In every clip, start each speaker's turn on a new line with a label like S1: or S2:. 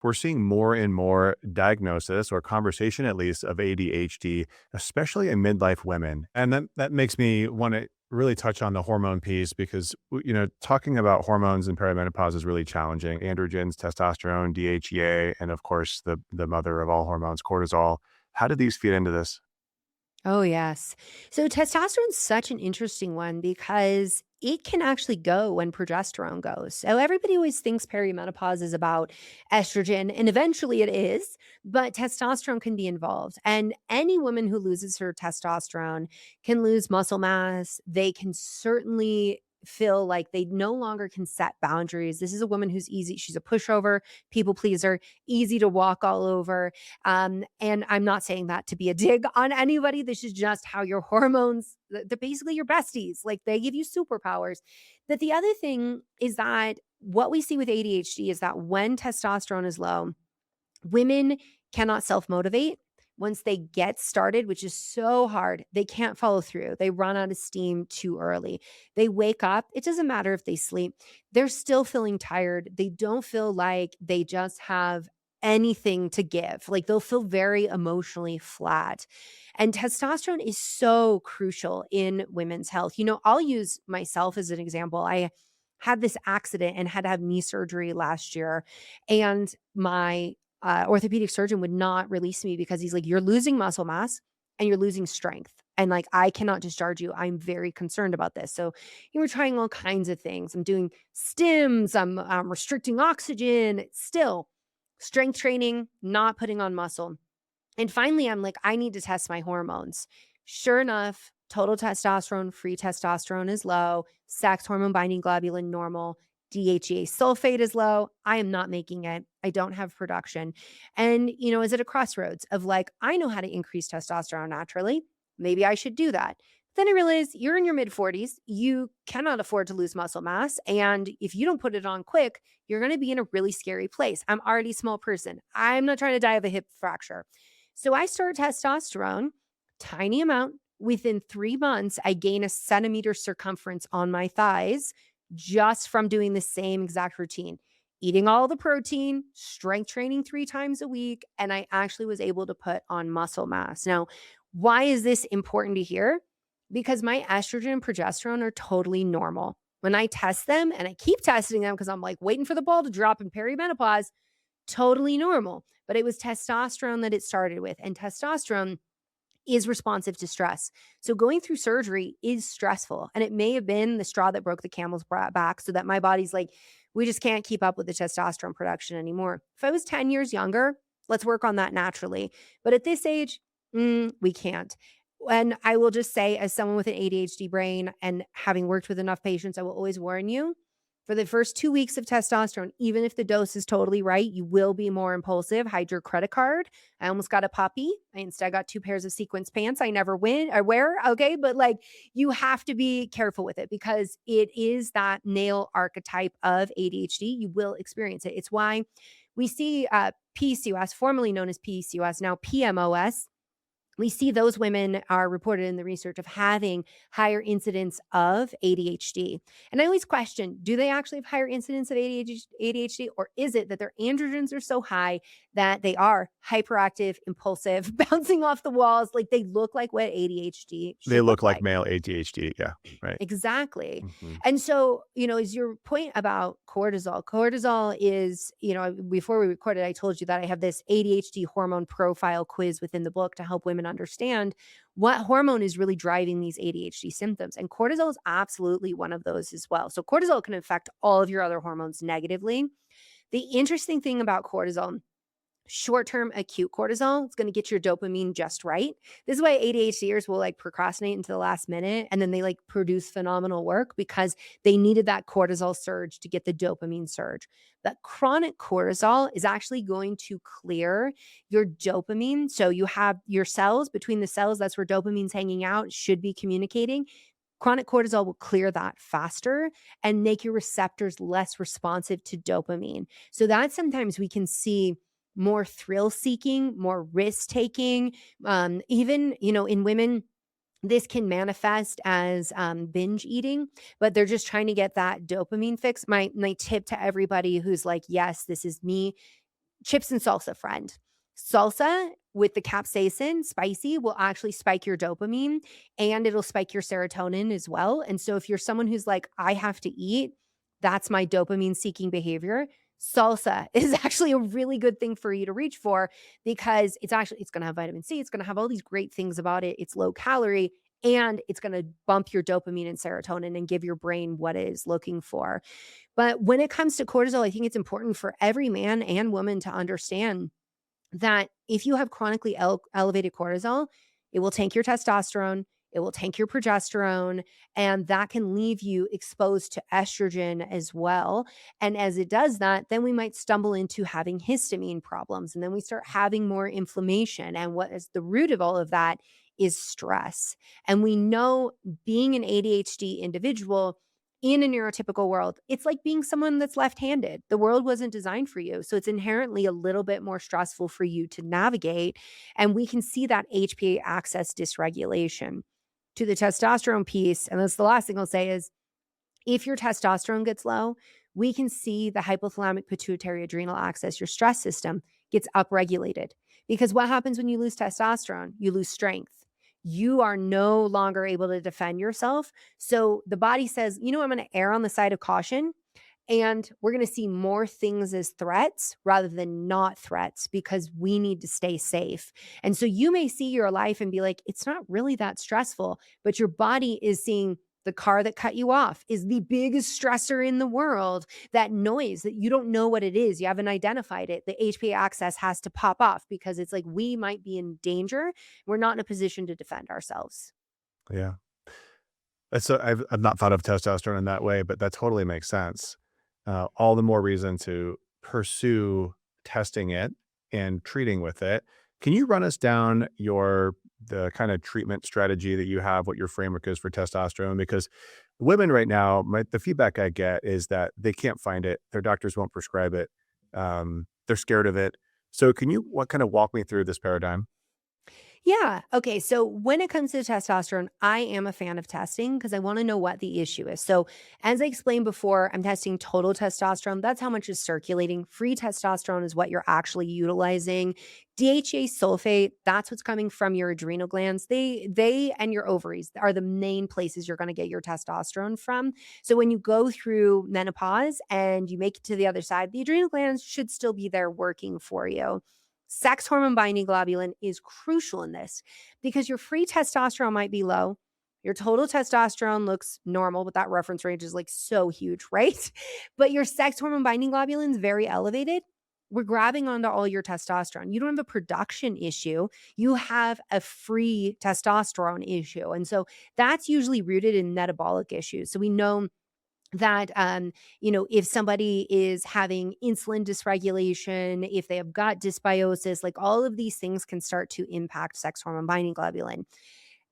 S1: we're seeing more and more diagnosis or conversation, at least, of ADHD, especially in midlife women. And that makes me want to really touch on the hormone piece because, talking about hormones and perimenopause is really challenging. Androgens, testosterone, DHEA, and of course, the mother of all hormones, cortisol. How do these feed into this?
S2: Oh, yes. So testosterone's such an interesting one because it can actually go when progesterone goes. So everybody always thinks perimenopause is about estrogen, and eventually it is, but testosterone can be involved. And any woman who loses her testosterone can lose muscle mass. They can certainly feel like they no longer can set boundaries. This is a woman who's easy. She's a pushover, people pleaser, easy to walk all over. And I'm not saying that to be a dig on anybody. This is just how your hormones, they're basically your besties. Like they give you superpowers. But the other thing is that what we see with ADHD is that when testosterone is low, women cannot self motivate. Once they get started, which is so hard, they can't follow through. They run out of steam too early. They wake up. It doesn't matter if they sleep. They're still feeling tired. They don't feel like they just have anything to give. Like they'll feel very emotionally flat. And testosterone is so crucial in women's health. I'll use myself as an example. I had this accident and had to have knee surgery last year. And my orthopedic surgeon would not release me because he's like, you're losing muscle mass and you're losing strength. And like, I cannot discharge you. I'm very concerned about this. So you were trying all kinds of things. I'm doing stims, I'm restricting oxygen, still strength training, not putting on muscle. And finally, I'm like, I need to test my hormones. Sure enough, total testosterone, free testosterone is low, sex hormone binding globulin normal, DHEA sulfate is low. I am not making it. I don't have production. And, is it a crossroads of like, I know how to increase testosterone naturally. Maybe I should do that. Then I realized you're in your mid 40s. You cannot afford to lose muscle mass. And if you don't put it on quick, you're going to be in a really scary place. I'm already a small person. I'm not trying to die of a hip fracture. So I started testosterone, tiny amount. Within 3 months, I gain a centimeter circumference on my thighs just from doing the same exact routine, eating all the protein, strength training 3 times a week. And I actually was able to put on muscle mass. Now, why is this important to hear? Because my estrogen and progesterone are totally normal. When I test them, and I keep testing them because I'm like waiting for the ball to drop in perimenopause, totally normal. But it was testosterone that it started with. And testosterone is responsive to stress. So going through surgery is stressful. And it may have been the straw that broke the camel's back so that my body's like, we just can't keep up with the testosterone production anymore. If I was 10 years younger, let's work on that naturally. But at this age, we can't. And I will just say, as someone with an ADHD brain and having worked with enough patients, I will always warn you for the first 2 weeks of testosterone, even if the dose is totally right, you will be more impulsive. Hide your credit card. I almost got a puppy. I instead got 2 pairs of sequins pants. I never wear. Okay. But like you have to be careful with it because it is that male archetype of ADHD. You will experience it. It's why we see PCOS, formerly known as PCOS, now PMOS. We see those women are reported in the research of having higher incidence of ADHD. And I always question, do they actually have higher incidence of ADHD, or is it that their androgens are so high that they are hyperactive, impulsive, bouncing off the walls, like they look like what ADHD
S1: They
S2: should
S1: look
S2: look
S1: like
S2: like?
S1: male ADHD. Yeah. Right.
S2: Exactly.
S1: Hmm.
S2: And so, is your point about cortisol. Cortisol is, before we recorded, I told you that I have this ADHD hormone profile quiz within the book to help women understand what hormone is really driving these ADHD symptoms. And cortisol is absolutely one of those as well. So, cortisol can affect all of your other hormones negatively. The interesting thing about cortisol, short-term acute cortisol, it's going to get your dopamine just right. This is why ADHDers will like procrastinate until the last minute and then they like produce phenomenal work because they needed that cortisol surge to get the dopamine surge. But chronic cortisol is actually going to clear your dopamine. So you have your cells, between the cells, that's where dopamine's hanging out, should be communicating. Chronic cortisol will clear that faster and make your receptors less responsive to dopamine. So that sometimes we can see more thrill seeking, more risk taking. Even, in women, this can manifest as binge eating, but they're just trying to get that dopamine fix. My tip to everybody who's like, yes, this is me. Chips and salsa friend. Salsa with the capsaicin, spicy, will actually spike your dopamine and it'll spike your serotonin as well. And so if you're someone who's like, I have to eat, that's my dopamine seeking behavior. Salsa is actually a really good thing for you to reach for because it's going to have vitamin C, it's going to have all these great things about it. It's low calorie and it's going to bump your dopamine and serotonin and give your brain what it is looking for. But when it comes to cortisol, I think it's important for every man and woman to understand that if you have chronically elevated cortisol, it will tank your testosterone, it will tank your progesterone, and that can leave you exposed to estrogen as well. And as it does that, then we might stumble into having histamine problems, and then we start having more inflammation. And what is the root of all of that is stress. And we know being an ADHD individual in a neurotypical world, it's like being someone that's left-handed. The world wasn't designed for you. So it's inherently a little bit more stressful for you to navigate. And we can see that HPA axis dysregulation. To the testosterone piece, and that's the last thing I'll say is if your testosterone gets low, we can see the hypothalamic pituitary adrenal axis, your stress system, gets upregulated. Because what happens when you lose testosterone? You lose strength. You are no longer able to defend yourself. So the body says, you know, I'm going to err on the side of caution. And we're going to see more things as threats rather than not threats because we need to stay safe. And so you may see your life and be like, it's not really that stressful, but your body is seeing the car that cut you off is the biggest stressor in the world. That noise that you don't know what it is, you haven't identified it. The HPA axis has to pop off because it's like we might be in danger. We're not in a position to defend ourselves.
S1: Yeah. I've not thought of testosterone in that way, but that totally makes sense. All the more reason to pursue testing it and treating with it. Can you run us down the kind of treatment strategy that you have, what your framework is for testosterone? Because women right now, the feedback I get is that they can't find it. Their doctors won't prescribe it. They're scared of it. So can you kind of walk me through this paradigm?
S2: Yeah. Okay. So when it comes to testosterone, I am a fan of testing because I want to know what the issue is. So, as I explained before, I'm testing total testosterone. That's how much is circulating. Free testosterone is what you're actually utilizing. DHEA sulfate, that's what's coming from your adrenal glands. They and your ovaries are the main places you're going to get your testosterone from. So when you go through menopause and you make it to the other side, the adrenal glands should still be there working for you. Sex hormone binding globulin is crucial in this because your free testosterone might be low. Your total testosterone looks normal, but that reference range is like so huge, right? But your sex hormone binding globulin is very elevated. We're grabbing onto all your testosterone. You don't have a production issue. You have a free testosterone issue. And so that's usually rooted in metabolic issues. So we know that if somebody is having insulin dysregulation, if they have gut dysbiosis, like all of these things can start to impact sex hormone binding globulin.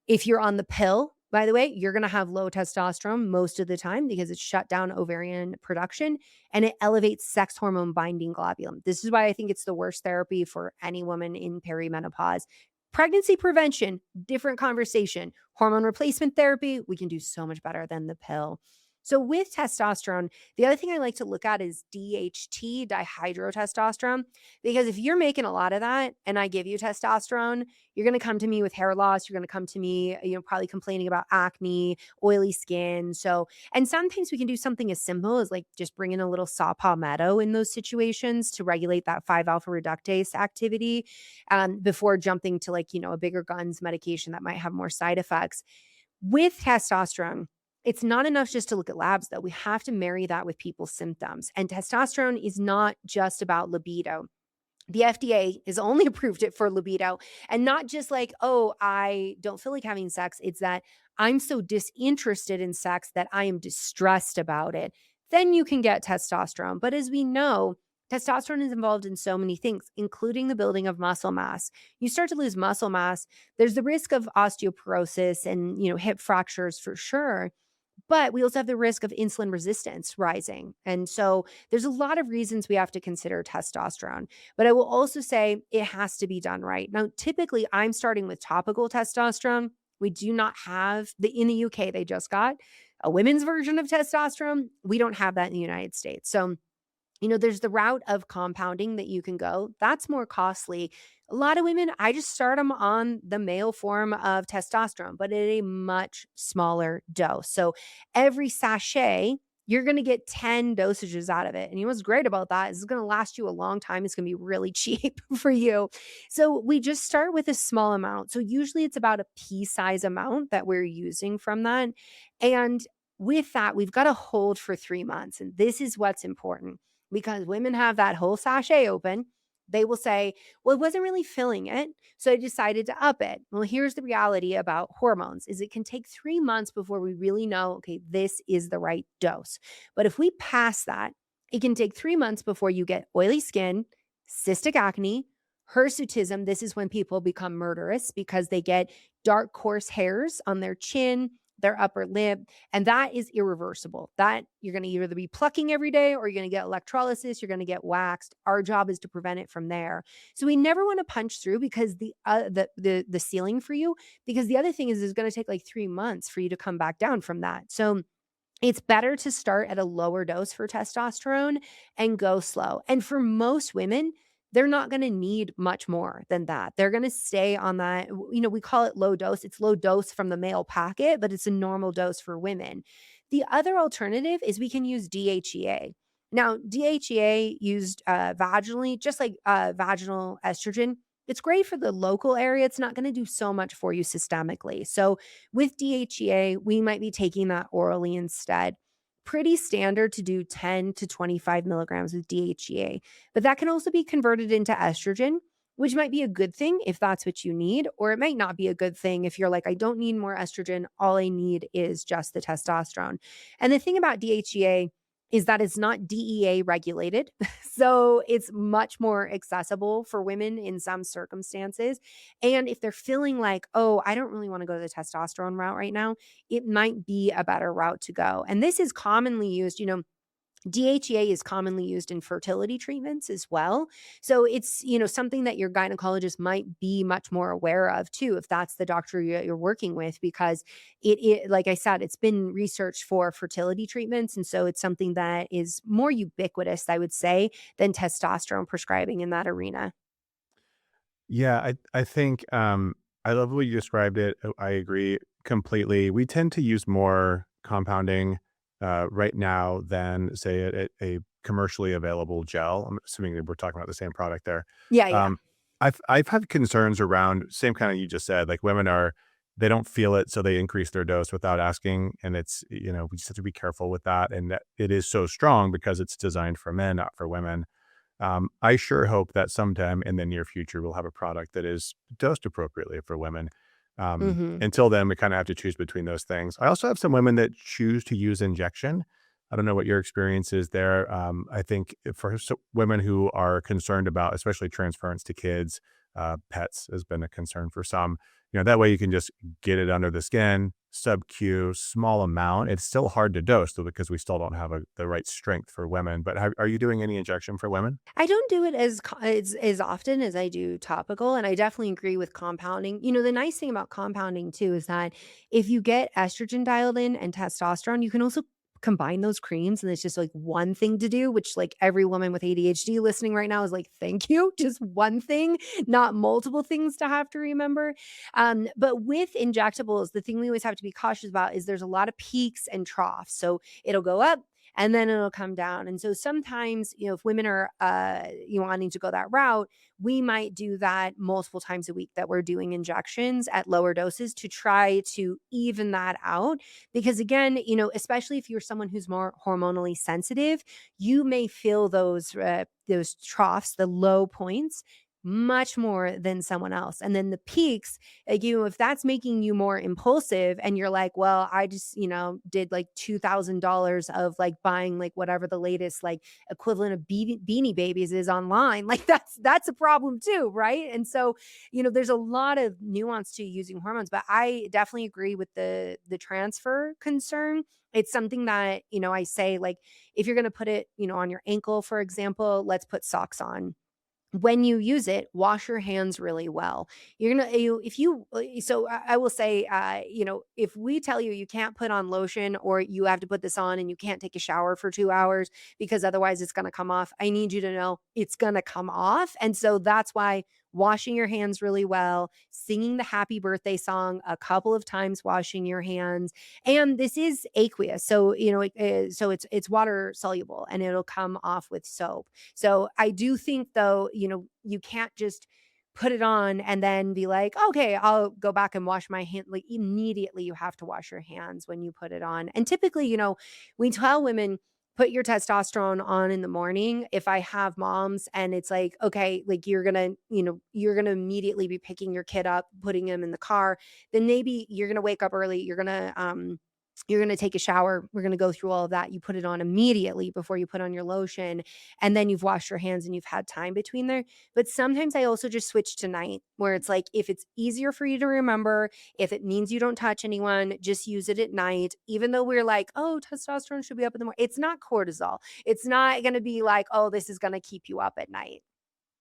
S2: If you're on the pill, by the way, you're going to have low testosterone most of the time because it's shut down ovarian production and it elevates sex hormone binding globulin. This is why I think it's the worst therapy for any woman in perimenopause. Pregnancy prevention, different conversation. Hormone replacement therapy, we can do so much better than the pill. So with testosterone, the other thing I like to look at is DHT, dihydrotestosterone, because if you're making a lot of that and I give you testosterone, you're going to come to me with hair loss. You're going to come to me, probably complaining about acne, oily skin. So, and sometimes we can do something as simple as like just bring in a little saw palmetto in those situations to regulate that 5-alpha reductase activity before jumping to a bigger guns medication that might have more side effects. With testosterone, it's not enough just to look at labs, though. We have to marry that with people's symptoms. And testosterone is not just about libido. The FDA has only approved it for libido and not just like, oh, I don't feel like having sex. It's that I'm so disinterested in sex that I am distressed about it. Then you can get testosterone. But as we know, testosterone is involved in so many things, including the building of muscle mass. You start to lose muscle mass, there's the risk of osteoporosis and, hip fractures for sure. But we also have the risk of insulin resistance rising. And so there's a lot of reasons we have to consider testosterone. But I will also say it has to be done right. Now, typically, I'm starting with topical testosterone. We do not have in the UK, they just got a women's version of testosterone. We don't have that in the United States. So There's the route of compounding that you can go. That's more costly. A lot of women, I just start them on the male form of testosterone, but at a much smaller dose. So every sachet, you're going to get 10 dosages out of it. And what's great about that is it's going to last you a long time. It's going to be really cheap for you. So we just start with a small amount. So usually it's about a pea size amount that we're using from that. And with that, we've got to hold for 3 months. And this is what's important because women have that whole sachet open. They will say, well, it wasn't really filling it, so I decided to up it. Well, here's the reality about hormones is it can take 3 months before we really know, okay, this is the right dose. But if we pass that, it can take 3 months before you get oily skin, cystic acne, hirsutism. This is when people become murderous because they get dark, coarse hairs on their chin, their upper lip, and that is irreversible. That you're going to either be plucking every day or you're going to get electrolysis, you're going to get waxed. Our job is to prevent it from there. So we never want to punch through because the ceiling for you, because the other thing is it's going to take like 3 months for you to come back down from that. So it's better to start at a lower dose for testosterone and go slow. And for most women, they're not going to need much more than that. They're going to stay on that. We call it low dose. It's low dose from the male packet, but it's a normal dose for women. The other alternative is we can use DHEA. Now, DHEA used vaginally, just like vaginal estrogen, it's great for the local area. It's not going to do so much for you systemically. So, with DHEA, we might be taking that orally instead. Pretty standard to do 10 to 25 milligrams with DHEA, but that can also be converted into estrogen, which might be a good thing if that's what you need, or it might not be a good thing if you're like, I don't need more estrogen. All I need is just the testosterone. And the thing about DHEA is that it's not DEA regulated. So it's much more accessible for women in some circumstances. And if they're feeling like, oh, I don't really want to go the testosterone route right now, it might be a better route to go. And this is commonly used, DHEA is commonly used in fertility treatments as well. So it's, something that your gynecologist might be much more aware of too, if that's the doctor you're working with, because like I said, it's been researched for fertility treatments. And so it's something that is more ubiquitous, I would say, than testosterone prescribing in that arena.
S1: Yeah, I think, I love the way you described it. I agree completely. We tend to use more compounding, right now than, say, a commercially available gel. I'm assuming that we're talking about the same product there.
S2: Yeah, yeah.
S1: Um, I've had concerns around same kinda you just said, like, they don't feel it, so they increase their dose without asking, and we just have to be careful with that, and that it is so strong because it's designed for men, not for women. I sure hope that sometime in the near future, we'll have a product that is dosed appropriately for women.
S2: Hmm.
S1: Until then, we kind of have to choose between those things. I also have some women that choose to use injection. I don't know what your experience is there. I think for women who are concerned about, especially transference to kids, pets has been a concern for some. That way you can just get it under the skin, sub-Q, small amount. It's still hard to dose though, because we still don't have the right strength for women. But are you doing any injection for women?
S2: I don't do it as often as I do topical, and I definitely agree with compounding. The nice thing about compounding too is that if you get estrogen dialed in and testosterone, you can also combine those creams, and it's just like one thing to do, which like every woman with ADHD listening right now is like, thank you, just one thing, not multiple things to have to remember. But with injectables, the thing we always have to be cautious about is there's a lot of peaks and troughs. So it'll go up and then it'll come down. And so sometimes, if women are wanting to go that route, we might do that multiple times a week that we're doing injections at lower doses to try to even that out. Because again, especially if you're someone who's more hormonally sensitive, you may feel those troughs, the low points, much more than someone else. And then the peaks, like if that's making you more impulsive and you're like, well, I just, did like $2,000 of like buying like whatever the latest like equivalent of beanie babies is online, like that's a problem too, right? And so, there's a lot of nuance to using hormones, but I definitely agree with the transfer concern. It's something that, I say like if you're going to put it, on your ankle, for example, let's put socks on when you use it, wash your hands really well. You're gonna you if you so I will say, if we tell you you can't put on lotion or you have to put this on and you can't take a shower for 2 hours because otherwise it's gonna come off, I need you to know it's gonna come off. And so that's why washing your hands really well, singing the happy birthday song a couple of times, washing your hands. And this is aqueous, so so it's water soluble and it'll come off with soap. So I do think though, you can't just put it on and then be like, okay, I'll go back and wash my hand. Like immediately you have to wash your hands when you put it on. And typically, we tell women, put your testosterone on in the morning. If I have moms and it's like, okay, like you're gonna immediately be picking your kid up, putting him in the car, then maybe you're gonna wake up early. You're going to take a shower. We're going to go through all of that. You put it on immediately before you put on your lotion, and then you've washed your hands and you've had time between there. But sometimes I also just switch to night where it's like, if it's easier for you to remember, if it means you don't touch anyone, just use it at night. Even though we're like, oh, testosterone should be up in the morning, it's not cortisol. It's not going to be like, oh, this is going to keep you up at night.